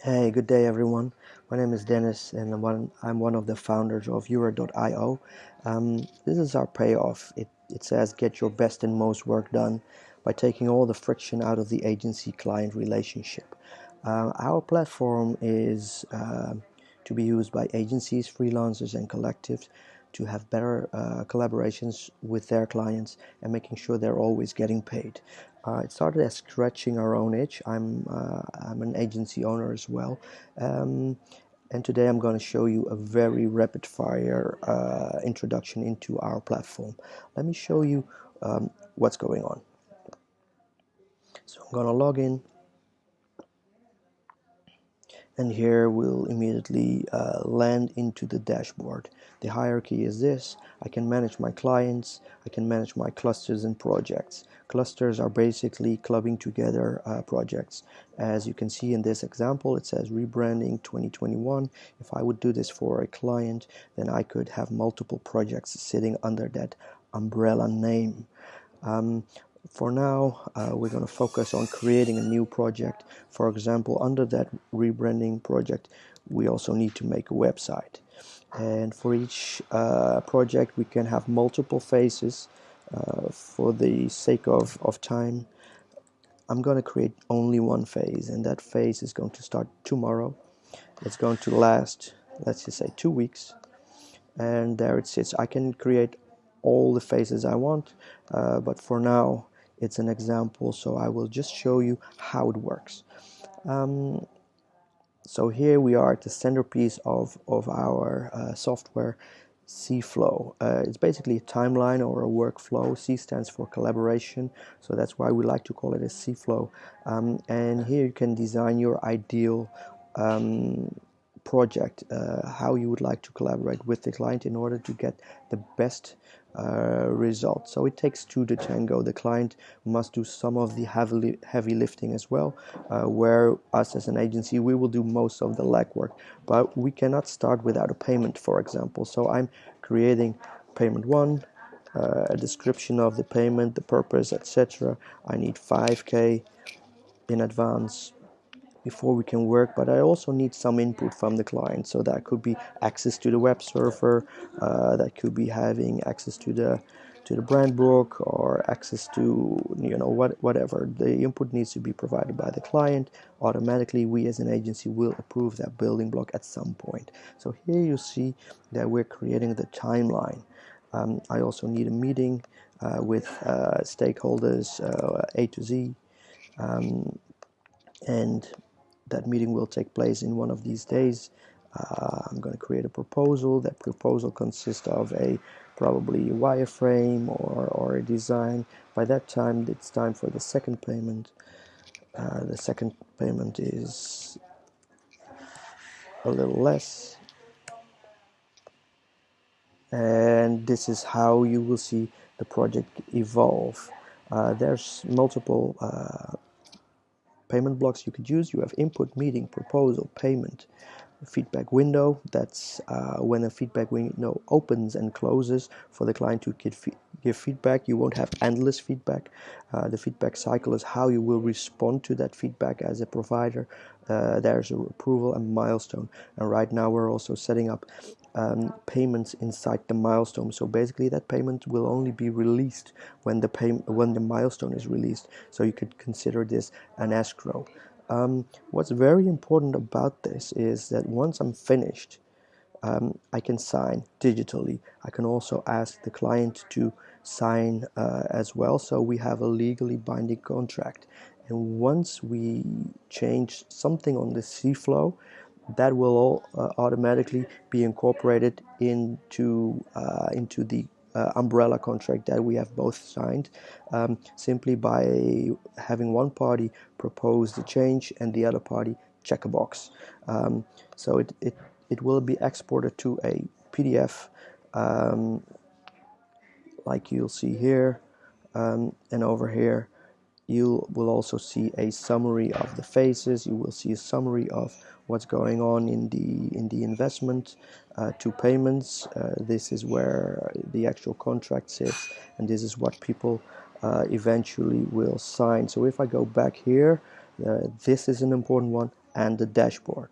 Hey, good day everyone. My name is Dennis and I'm one of the founders of Yura.io. This is our payoff. It says get your best and most work done by taking all the friction out of the agency-client relationship. Our platform is to be used by agencies, freelancers and collectives to have better collaborations with their clients and making sure they're always getting paid. It started as scratching our own itch. I'm an agency owner as well, and today I'm going to show you a very rapid fire introduction into our platform. Let me show you what's going on. So I'm going to log in, and here we'll immediately land into the dashboard. The hierarchy is this: I can manage my clients, I can manage my clusters and projects. Clusters are basically clubbing together projects. As you can see in this example, it says rebranding 2021. If I would do this for a client, then I could have multiple projects sitting under that umbrella name. For now, we're going to focus on creating a new project. For example, under that rebranding project, we also need to make a website. And for each project, we can have multiple phases. For the sake of time, I'm going to create only one phase, and that phase is going to start tomorrow. It's going to last, let's just say, 2 weeks. And there it sits. I can create all the phases I want, but for now it's an example, so I will just show you how it works. So here we are at the centerpiece of our software, C-Flow. It's basically a timeline or a workflow. C stands for collaboration, so that's why we like to call it a C-Flow. And here you can design your ideal project, how you would like to collaborate with the client in order to get the best result. So it takes two to tango. The client must do some of the heavy lifting as well, where us as an agency, we will do most of the legwork, but we cannot start without a payment, for example. So I'm creating payment one, a description of the payment, the purpose, etc. I need 5K in advance before we can work, but I also need some input from the client. So that could be access to the web server, that could be having access to the brand book, or access to whatever. The input needs to be provided by the client. Automatically, we as an agency will approve that building block at some point. So here you see that we're creating the timeline. I also need a meeting with stakeholders, A to Z, and that meeting will take place in one of these days. I'm going to create a proposal. That proposal consists of probably a wireframe or a design. By that time, it's time for the second payment. The second payment is a little less, and this is how you will see the project evolve. There's multiple payment blocks you could use. You have input, meeting, proposal, payment, feedback window. That's when a feedback window opens and closes for the client to give feedback. You won't have endless feedback. The feedback cycle is how you will respond to that feedback as a provider. There's an approval and milestone, and right now we're also setting up payments inside the milestone. So basically, that payment will only be released when the milestone is released. So you could consider this an escrow. What's very important about this is that once I'm finished, I can sign digitally. I can also ask the client to sign as well, so we have a legally binding contract. And once we change something on the C-Flow, that will all automatically be incorporated into the umbrella contract that we have both signed, simply by having one party propose the change and the other party check a box. So it will be exported to a PDF, like you'll see here, and over here you will also see a summary of the phases. You will see a summary of what's going on in the investment to payments. This is where the actual contract sits, and this is what people eventually will sign. So if I go back here, this is an important one. and the dashboard.